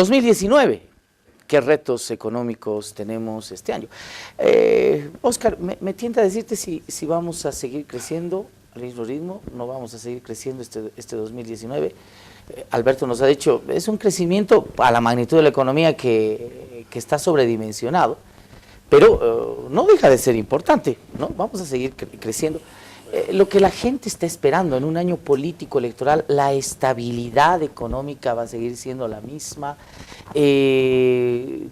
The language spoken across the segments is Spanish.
2019, ¿qué retos económicos tenemos este año? Oscar, me tienta a decirte si vamos a seguir creciendo al mismo ritmo, no vamos a seguir creciendo este 2019. Alberto nos ha dicho, es un crecimiento a la magnitud de la economía que está sobredimensionado, pero no deja de ser importante, ¿no? Vamos a seguir creciendo. Lo que la gente está esperando en un año político electoral, la estabilidad económica va a seguir siendo la misma.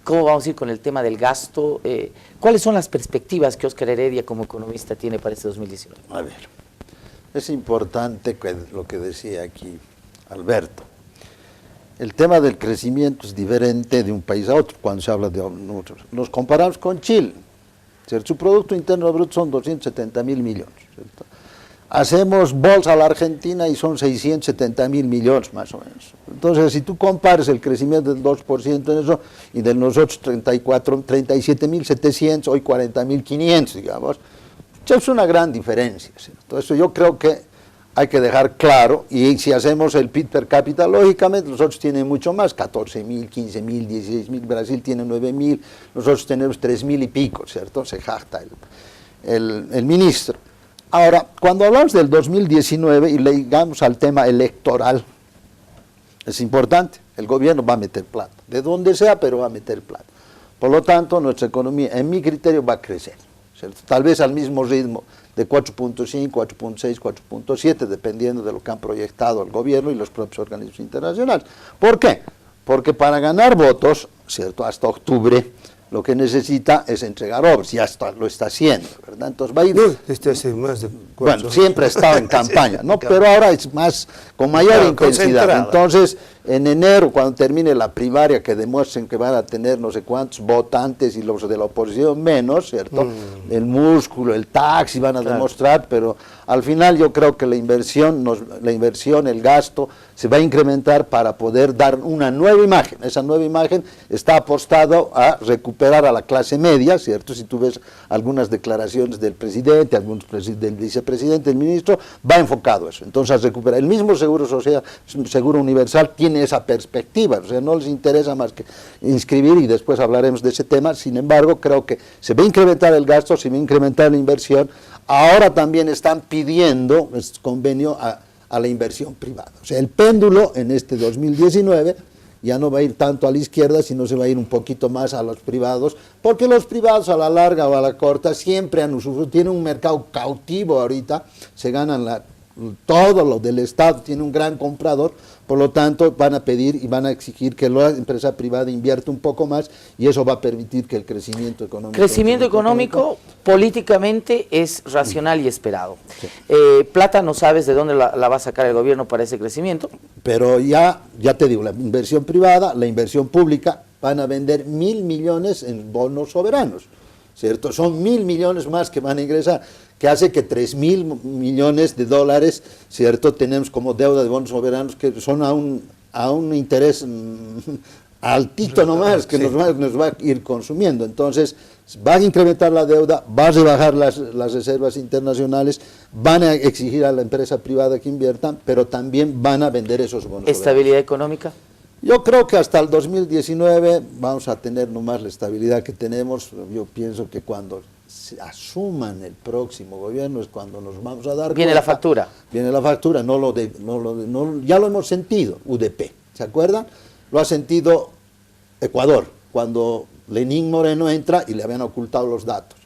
¿Cómo vamos a ir con el tema del gasto? ¿Cuáles son las perspectivas que Oscar Heredia como economista tiene para este 2019? A ver, es importante lo que decía aquí Alberto. El tema del crecimiento es diferente de un país a otro cuando se habla de nosotros. Nos comparamos con Chile, ¿cierto? Su Producto Interno Bruto son 270.000 millones, ¿cierto? Hacemos bolsa a la Argentina y son 670.000 millones más o menos. Entonces, si tú compares el crecimiento del 2% en eso y de nosotros 37.700, hoy 40.500, digamos, es una gran diferencia, ¿cierto? Eso yo creo que hay que dejar claro, y si hacemos el PIB per cápita, lógicamente los otros tienen mucho más, 14.000, 15.000, 16.000, Brasil tiene 9.000, nosotros tenemos 3.000 y pico, ¿cierto? Se jacta el ministro. Ahora, cuando hablamos del 2019 y llegamos al tema electoral, es importante, el gobierno va a meter plata, de donde sea, pero va a meter plata. Por lo tanto, nuestra economía, en mi criterio, va a crecer, ¿cierto? Tal vez al mismo ritmo de 4.5, 4.6, 4.7, dependiendo de lo que han proyectado el gobierno y los propios organismos internacionales. ¿Por qué? Porque para ganar votos, ¿cierto?, hasta octubre, lo que necesita es entregar obras, ya lo está haciendo, ¿verdad? Entonces va a ir... hace más de bueno, siempre ha estado en campaña, ¿no? Pero ahora es más, con mayor intensidad. Entonces, en enero, cuando termine la primaria, que demuestren que van a tener no sé cuántos votantes y los de la oposición menos, ¿cierto? El músculo, el taxi van a demostrar, pero al final yo creo que la inversión, el gasto, se va a incrementar para poder dar una nueva imagen. Esa nueva imagen está apostado a recuperar a la clase media, ¿cierto? Si tú ves algunas declaraciones del presidente, algunos del vicepresidente, del ministro, va enfocado a eso. Entonces, a recuperar. El mismo seguro social, seguro universal, tiene esa perspectiva, o sea, no les interesa más que inscribir y después hablaremos de ese tema. Sin embargo, creo que se va a incrementar el gasto, se va a incrementar la inversión. Ahora también están pidiendo convenio a la inversión privada. O sea, el péndulo en este 2019 ya no va a ir tanto a la izquierda, sino se va a ir un poquito más a los privados, porque los privados a la larga o a la corta siempre tienen un mercado cautivo ahorita, se ganan todo lo del Estado, tiene un gran comprador, por lo tanto van a pedir y van a exigir que la empresa privada invierta un poco más y eso va a permitir que el crecimiento económico... Crecimiento económico políticamente es racional y esperado. Sí. Plata no sabes de dónde la va a sacar el gobierno para ese crecimiento. Pero ya te digo, la inversión privada, la inversión pública, van a vender 1.000 millones en bonos soberanos, ¿cierto? Son 1.000 millones más que van a ingresar, que hace que 3.000 millones de dólares, ¿cierto?, tenemos como deuda de bonos soberanos que son a un interés altito nomás, que nos va a ir consumiendo. Entonces, va a incrementar la deuda, va a rebajar las reservas internacionales, van a exigir a la empresa privada que inviertan, pero también van a vender esos bonos soberanos. ¿Estabilidad económica? Yo creo que hasta el 2019 vamos a tener nomás la estabilidad que tenemos. Yo pienso que cuando se asuman el próximo gobierno es cuando nos vamos a dar cuenta. Viene la factura. Viene la factura, ya lo hemos sentido, UDP, ¿se acuerdan? Lo ha sentido Ecuador, cuando Lenín Moreno entra y le habían ocultado los datos.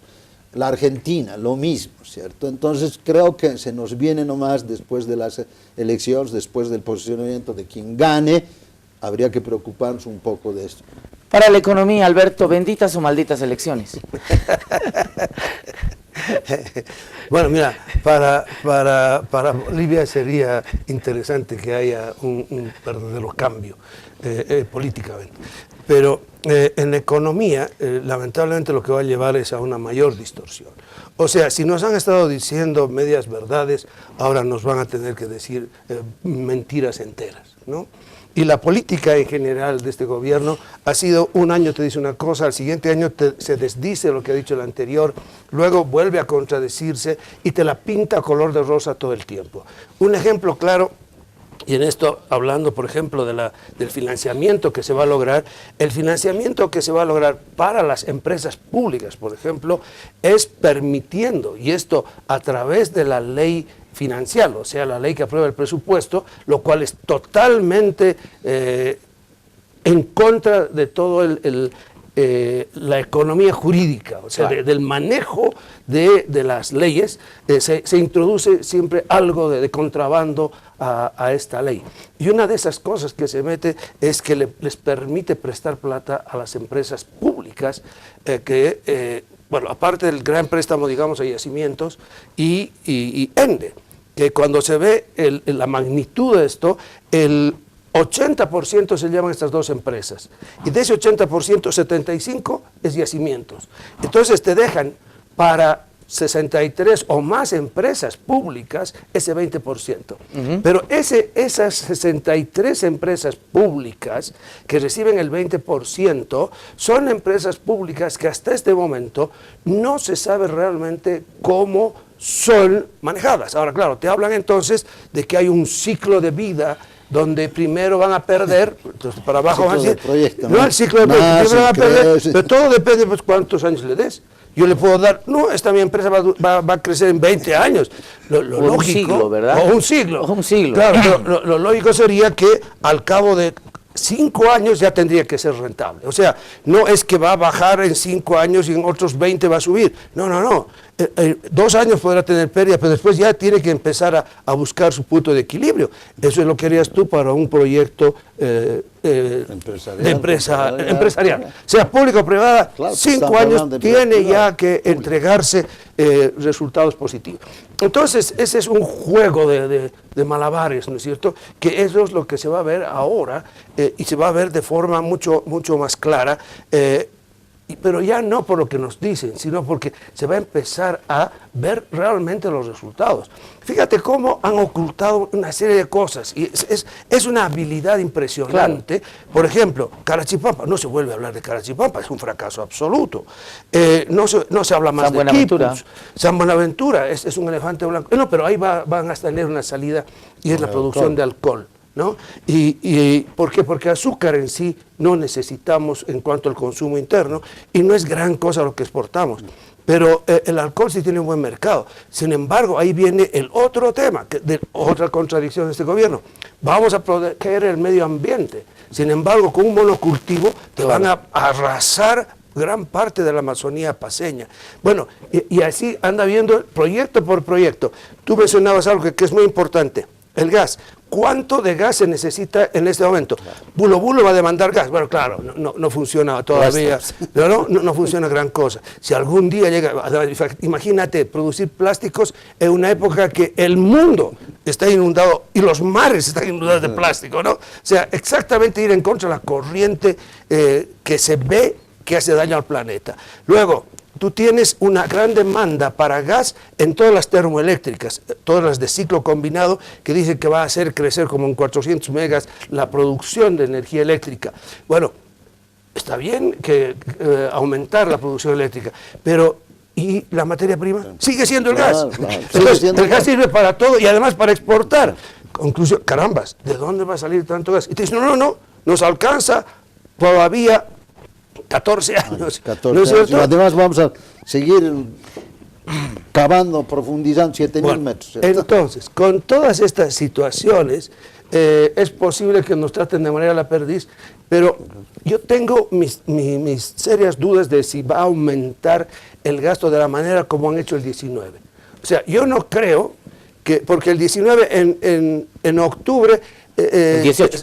La Argentina, lo mismo, ¿cierto? Entonces creo que se nos viene nomás después de las elecciones, después del posicionamiento de quien gane, habría que preocuparnos un poco de esto. Para la economía, Alberto, benditas o malditas elecciones. Bueno, mira, para Bolivia sería interesante que haya un verdadero cambio políticamente. Pero en la economía, lamentablemente lo que va a llevar es a una mayor distorsión. O sea, si nos han estado diciendo medias verdades, ahora nos van a tener que decir mentiras enteras, ¿no? Y la política en general de este gobierno ha sido, un año te dice una cosa, al siguiente año se desdice lo que ha dicho el anterior, luego vuelve a contradecirse y te la pinta a color de rosa todo el tiempo. Un ejemplo claro Y en esto, hablando, por ejemplo, del financiamiento que se va a lograr, el financiamiento que se va a lograr para las empresas públicas, por ejemplo, es permitiendo, y esto a través de la ley financiera, o sea, la ley que aprueba el presupuesto, lo cual es totalmente en contra de todo la economía jurídica, o sea, del manejo de las leyes, se introduce siempre algo de contrabando a esta ley. Y una de esas cosas que se mete es que les permite prestar plata a las empresas públicas bueno, aparte del gran préstamo, digamos, a yacimientos y ENDE, que cuando se ve la magnitud de esto, el 80% se llevan estas dos empresas, y de ese 80%, 75% es yacimientos. Entonces te dejan para 63 o más empresas públicas ese 20%. Pero esas 63 empresas públicas que reciben el 20% son empresas públicas que hasta este momento no se sabe realmente cómo son manejadas. Ahora, claro, te hablan entonces de que hay un ciclo de vida donde primero van a perder, entonces para abajo van a decir, no el ciclo de proyecto, primero van a perder, pero todo depende de cuántos años le des. Yo le puedo dar, no, esta mi empresa va a crecer en 20 años. Lo lógico, un siglo, ¿verdad? O un siglo. O un siglo. Claro, pero lo lógico sería que al cabo de 5 años ya tendría que ser rentable. O sea, no es que va a bajar en 5 años y en otros 20 va a subir. No. 2 años podrá tener pérdida, pero después ya tiene que empezar a buscar su punto de equilibrio. Eso es lo que harías tú para un proyecto empresarial. Sea público o privada, claro, 5 años tiene ya que entregarse resultados positivos. Entonces, ese es un juego de malabares, ¿no es cierto? Que eso es lo que se va a ver ahora y se va a ver de forma mucho más clara, pero ya no por lo que nos dicen, sino porque se va a empezar a ver realmente los resultados. Fíjate cómo han ocultado una serie de cosas, y es una habilidad impresionante. Claro. Por ejemplo, Carachipampa, no se vuelve a hablar de Carachipampa, es un fracaso absoluto. No se habla más de Quipus. San Buenaventura es un elefante blanco. No, pero ahí van a tener una salida, y es la producción de alcohol, ¿no? ¿Por qué? Porque azúcar en sí no necesitamos en cuanto al consumo interno, y no es gran cosa lo que exportamos. Pero el alcohol sí tiene un buen mercado. Sin embargo, ahí viene el otro tema, otra contradicción de este gobierno. Vamos a proteger el medio ambiente. Sin embargo, con un monocultivo te van a arrasar gran parte de la Amazonía paceña. Bueno, y así anda viendo proyecto por proyecto. Tú mencionabas algo que es muy importante, el gas. ¿Cuánto de gas se necesita en este momento? Bulo Bulo va a demandar gas. Bueno, claro, no funciona todavía, no funciona gran cosa. Si algún día llega, imagínate, producir plásticos en una época que el mundo está inundado y los mares están inundados de plástico, ¿no? O sea, exactamente ir en contra de la corriente que se ve que hace daño al planeta. Luego, tú tienes una gran demanda para gas en todas las termoeléctricas, todas las de ciclo combinado, que dicen que va a hacer crecer como en 400 megas la producción de energía eléctrica. Bueno, está bien que aumentar la producción eléctrica, pero ¿y la materia prima? Sigue siendo el gas. Entonces, el gas sirve para todo y además para exportar. Conclusión, carambas, ¿de dónde va a salir tanto gas? Y te dicen, no, nos alcanza todavía 14 años. 14 años. Y además vamos a seguir cavando, profundizando 7.000 metros. Entonces, con todas estas situaciones, es posible que nos traten de manera a la perdiz, pero yo tengo mis serias dudas de si va a aumentar el gasto de la manera como han hecho el 19. O sea, yo no creo que, porque el 19 en octubre el 18.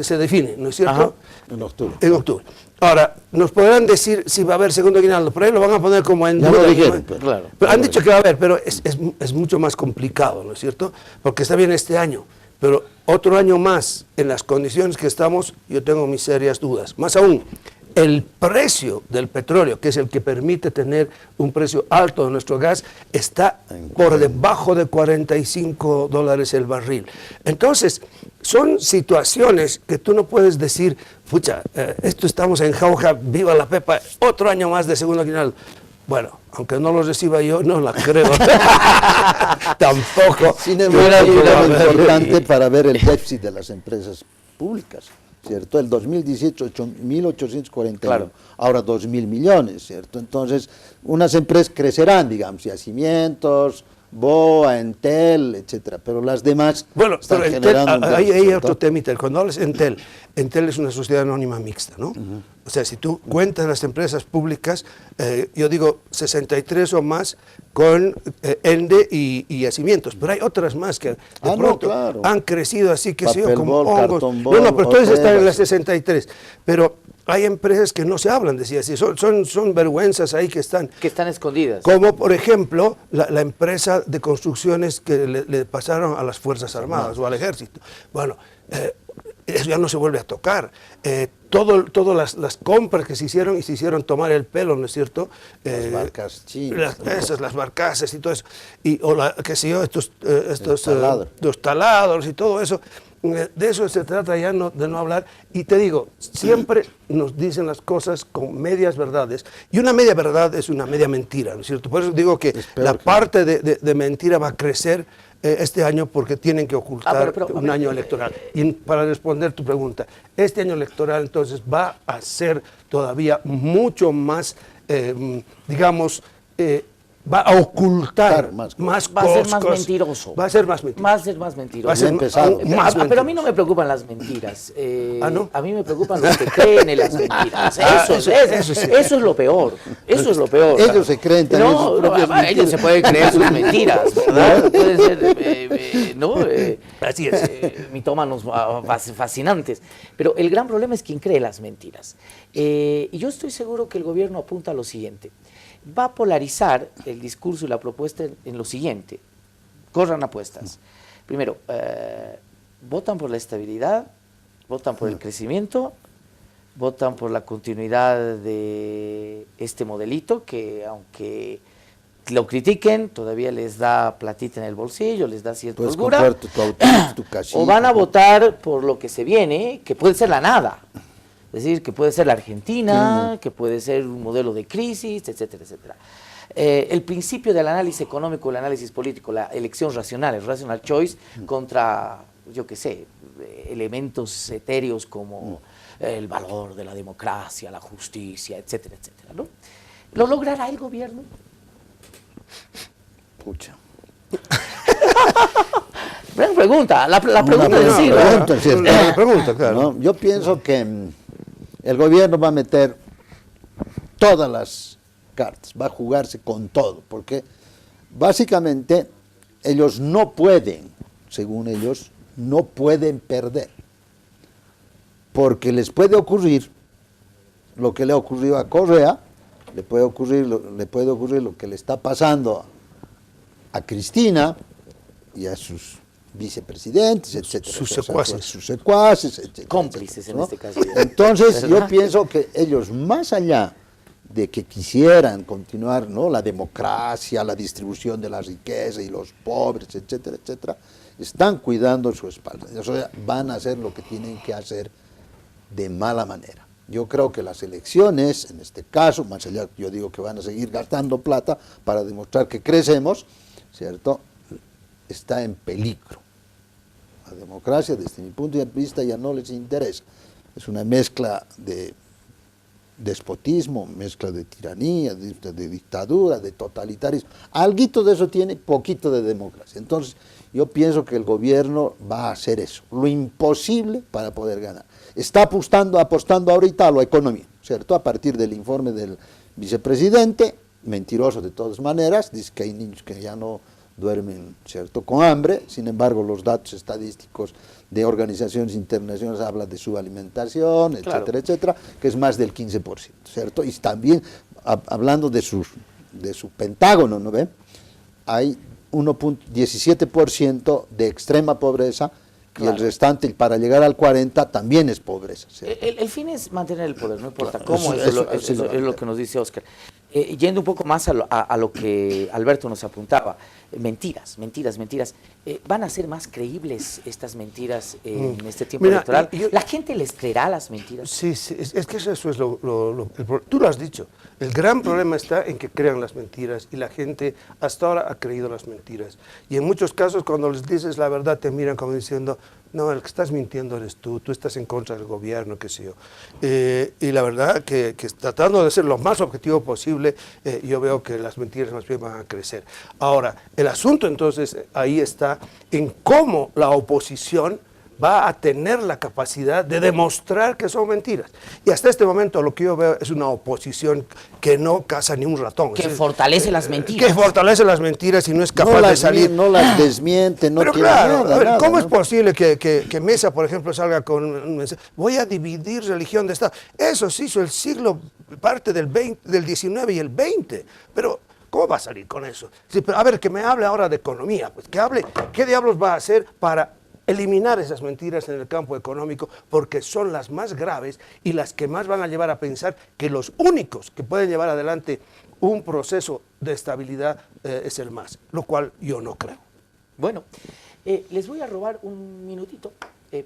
Se define, ¿no es cierto? Ajá. En octubre. Ahora, nos podrán decir si va a haber segundo aguinaldo, pero ahí lo van a poner como en duda. Ya lo dijeron, claro. Pero han dicho que va a haber, pero es mucho más complicado, ¿no es cierto? Porque está bien este año, pero otro año más, en las condiciones que estamos, yo tengo mis serias dudas. Más aún, el precio del petróleo, que es el que permite tener un precio alto de nuestro gas, está por debajo de $45 el barril. Entonces, son situaciones que tú no puedes decir, pucha, esto estamos en jauja, viva la pepa, otro año más de segundo aguinaldo. Bueno, aunque no lo reciba yo, no la creo. Tampoco. Sin embargo, es importante para ver el déficit de las empresas públicas, ¿cierto? El 2018, 1.841, claro. Ahora 2.000 millones, ¿cierto? Entonces, unas empresas crecerán, digamos, Yacimientos, BOA, Entel, etcétera, pero las demás están pero generando Entel, hay otro temita. Cuando hablas Entel es una sociedad anónima mixta, ¿no? O sea, si tú cuentas las empresas públicas, yo digo 63 o más con Ende y Yacimientos, pero hay otras más que de pronto han crecido así, que sé yo, como hongos. No, pero todas están en las 63, pero hay empresas que no se hablan, decía así, son vergüenzas ahí que están escondidas. Como por ejemplo la empresa de construcciones que le pasaron a las Fuerzas Armadas o al Ejército. Bueno, eso ya no se vuelve a tocar. Todas las compras que se hicieron tomar el pelo, ¿no es cierto? Las barcas chinas. Las barcazas y todo eso. Qué sé yo, los taladros y todo eso. De eso se trata ya de no hablar, y te digo, siempre nos dicen las cosas con medias verdades, y una media verdad es una media mentira, ¿no es cierto? Por eso digo que la parte de mentira va a crecer este año, porque tienen que ocultar un año electoral. Y para responder tu pregunta, este año electoral entonces va a ser todavía mucho más, digamos, va a ocultar más cosas. Va a ser más mentiroso. Va a ser más mentiroso. Va a ser más mentiroso. Va a ser más pero a mí no me preocupan las mentiras. ¿No? A mí me preocupan los que creen en las mentiras. Eso es lo peor. Eso es lo peor. Ellos se creen también sus propias mentiras. Ellos se pueden creer sus mentiras, ¿verdad? Pueden ser, ¿no? Así es. Mitómanos fascinantes. Pero el gran problema es quien cree las mentiras. Y yo estoy seguro que el gobierno apunta a lo siguiente. Va a polarizar el discurso y la propuesta en lo siguiente. Corran apuestas. Primero, votan por la estabilidad, votan por el crecimiento, votan por la continuidad de este modelito que, aunque lo critiquen, todavía les da platita en el bolsillo, les da cierta holgura. O van a votar por lo que se viene, que puede ser la nada. Es decir, que puede ser la Argentina, que puede ser un modelo de crisis, etcétera, etcétera. El principio del análisis económico, el análisis político, la elección racional, el rational choice, contra, yo qué sé, elementos etéreos como el valor de la democracia, la justicia, etcétera, etcétera, ¿no? ¿Lo logrará el gobierno? Pucha. Gran pregunta, la pregunta es decir. La pregunta, claro. ¿No? Yo pienso que el gobierno va a meter todas las cartas, va a jugarse con todo, porque básicamente ellos no pueden, según ellos, no pueden perder, porque les puede ocurrir lo que le ocurrió a Correa, le puede ocurrir lo que le está pasando a Cristina y a sus vicepresidentes, etcétera, sus secuaces, etcétera, cómplices, ¿no? en este caso. Entonces, yo pienso que ellos, más allá de que quisieran continuar, ¿no?, la democracia, la distribución de la riqueza y los pobres, etcétera, etcétera, están cuidando su espalda. O sea, van a hacer lo que tienen que hacer de mala manera. Yo creo que las elecciones, en este caso, más allá, yo digo que van a seguir gastando plata para demostrar que crecemos, ¿cierto?, está en peligro. La democracia, desde mi punto de vista, ya no les interesa. Es una mezcla de despotismo, mezcla de tiranía, de dictadura, de totalitarismo. Alguito de eso tiene, poquito de democracia. Entonces, yo pienso que el gobierno va a hacer eso, lo imposible para poder ganar. Está apostando ahorita a la economía, ¿cierto? A partir del informe del vicepresidente, mentiroso de todas maneras, dice que hay niños que ya no duermen, ¿cierto?, con hambre. Sin embargo, los datos estadísticos de organizaciones internacionales hablan de su alimentación, etcétera, claro, etcétera, que es más del 15%, ¿cierto? Y también, hablando de su Pentágono, ¿no ve? Hay 1.17% de extrema pobreza, claro, y el restante, para llegar al 40%, también es pobreza, ¿cierto? El fin es mantener el poder, no importa cómo, eso es lo que nos dice Óscar. Yendo un poco más a lo que Alberto nos apuntaba, mentiras. ¿Van a ser más creíbles estas mentiras en este tiempo electoral? ¿La gente les creerá las mentiras? Sí, es que eso es tú lo has dicho. El gran problema está en que crean las mentiras y la gente hasta ahora ha creído las mentiras. Y en muchos casos cuando les dices la verdad te miran como diciendo, no, el que estás mintiendo eres tú estás en contra del gobierno, qué sé yo. Y la verdad que tratando de ser lo más objetivo posible, yo veo que las mentiras más bien van a crecer. Ahora, el asunto entonces ahí está en cómo la oposición va a tener la capacidad de demostrar que son mentiras. Y hasta este momento lo que yo veo es una oposición que no caza ni un ratón. Que fortalece las mentiras. Que fortalece las mentiras y no es capaz de salir. No las desmiente, no Pero tiene claro, nada, a ver, nada, ¿cómo ¿no? es posible que Mesa, por ejemplo, salga con un mensaje? Voy a dividir religión de Estado. Eso se hizo el siglo, parte del 19 y el 20. Pero ¿cómo va a salir con eso? Sí, pero a ver, que me hable ahora de economía. Pues que hable, ¿qué diablos va a hacer para eliminar esas mentiras en el campo económico? Porque son las más graves y las que más van a llevar a pensar que los únicos que pueden llevar adelante un proceso de estabilidad es el MAS, lo cual yo no creo. Bueno, les voy a robar un minutito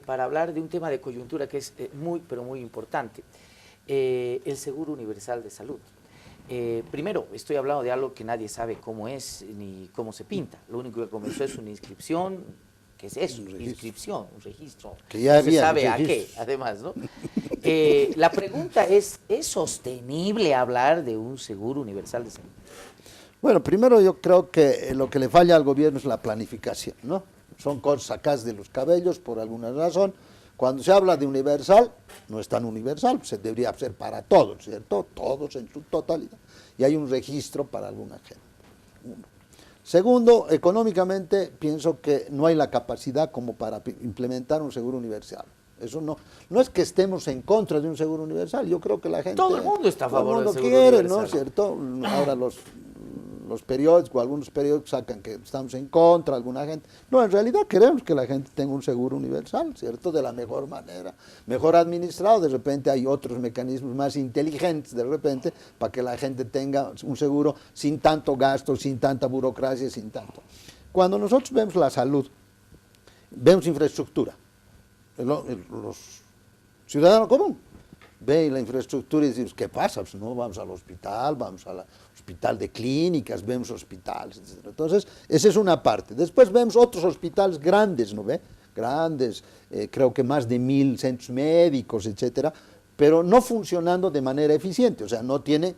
para hablar de un tema de coyuntura que es muy, pero muy importante, el Seguro Universal de Salud. Primero, estoy hablando de algo que nadie sabe cómo es ni cómo se pinta. Lo único que comenzó es una inscripción. ¿Qué es eso? Inscripción, un registro. Que ya había, se sabe a qué, además, ¿no? La pregunta es sostenible hablar de un seguro universal de salud? Bueno, primero yo creo que lo que le falla al gobierno es la planificación, ¿no? Son cosas sacadas de los cabellos por alguna razón. Cuando se habla de universal, no es tan universal, se debería hacer para todos, ¿cierto? Todos en su totalidad. Y hay un registro para alguna gente. Uno. Segundo, económicamente pienso que no hay la capacidad como para implementar un seguro universal. Eso no es que estemos en contra de un seguro universal, yo creo que la gente... Todo el mundo está a favor del seguro quiere, universal. ¿no? ¿Cierto? Ahora los periódicos, algunos periódicos sacan que estamos en contra, alguna gente... No, en realidad queremos que la gente tenga un seguro universal, ¿cierto? De la mejor manera, mejor administrado. De repente hay otros mecanismos más inteligentes, de repente, para que la gente tenga un seguro sin tanto gasto, sin tanta burocracia, sin tanto... Cuando nosotros vemos la salud, vemos infraestructura. Los ciudadanos comunes ven la infraestructura y decimos, ¿qué pasa? Pues no, vamos al hospital, vamos al hospital de clínicas, vemos hospitales, etc. Entonces, esa es una parte. Después vemos otros hospitales grandes, ¿no ve? Grandes, creo que más de 1000 centros médicos, etcétera, pero no funcionando de manera eficiente, o sea, no tiene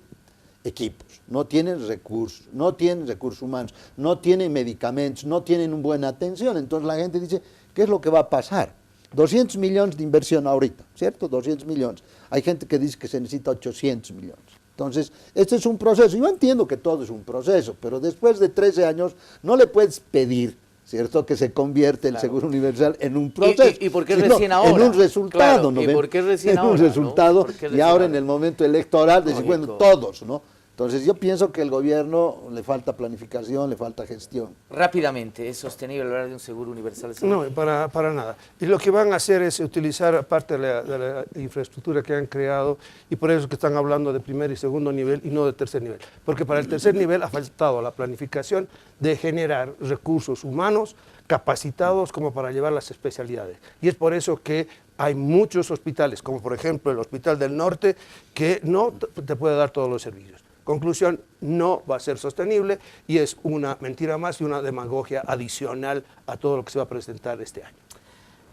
equipos, no tienen recursos, no tienen recursos humanos, no tienen medicamentos, no tienen una buena atención. Entonces la gente dice, ¿qué es lo que va a pasar? 200 millones de inversión ahorita, ¿cierto? 200 millones. Hay gente que dice que se necesita 800 millones. Entonces, este es un proceso. Yo entiendo que todo es un proceso, pero después de 13 años no le puedes pedir, ¿cierto?, que se convierte el Seguro Universal en un proceso. ¿Y por qué recién ahora? En un resultado, Claro, ¿no? ¿y por qué recién ahora? En un ahora, resultado, ¿no? y ahora en el momento electoral, decir, Lógico. bueno, todos, ¿no? Entonces yo pienso que el gobierno le falta planificación, le falta gestión. Rápidamente, ¿es sostenible hablar de un seguro universal de salud? No, para nada. Y lo que van a hacer es utilizar parte de la infraestructura que han creado, y por eso que están hablando de primer y segundo nivel y no de tercer nivel. Porque para el tercer nivel ha faltado la planificación de generar recursos humanos capacitados como para llevar las especialidades. Y es por eso que hay muchos hospitales, como por ejemplo el Hospital del Norte, que no te puede dar todos los servicios. Conclusión, no va a ser sostenible y es una mentira más y una demagogia adicional a todo lo que se va a presentar este año.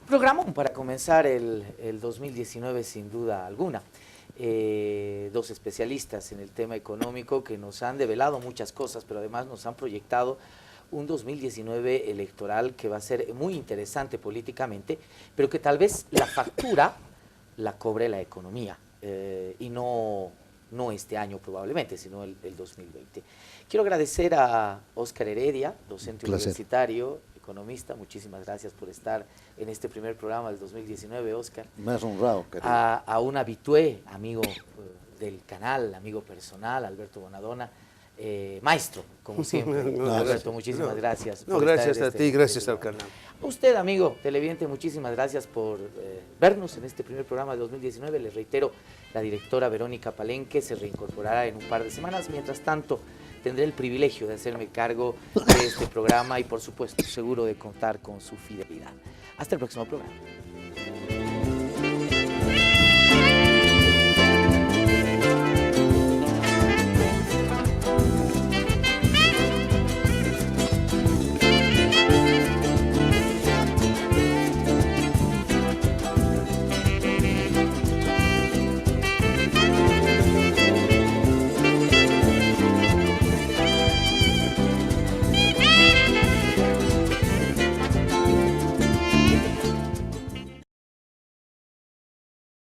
Programón para comenzar el 2019 sin duda alguna. Dos especialistas en el tema económico que nos han develado muchas cosas, pero además nos han proyectado un 2019 electoral que va a ser muy interesante políticamente, pero que tal vez la factura la cobre la economía y no este año probablemente, sino el 2020. Quiero agradecer a Óscar Heredia, docente universitario, economista. Muchísimas gracias por estar en este primer programa del 2019, Óscar. Más honrado, querido. A un habitué, amigo del canal, amigo personal, Alberto Bonadona. maestro, como siempre. Alberto, muchísimas gracias. No, gracias a ti, gracias al canal. A usted, amigo televidente, muchísimas gracias por vernos en este primer programa de 2019. Les reitero, la directora Verónica Palenque se reincorporará en un par de semanas. Mientras tanto, tendré el privilegio de hacerme cargo de este programa y, por supuesto, seguro de contar con su fidelidad. Hasta el próximo programa.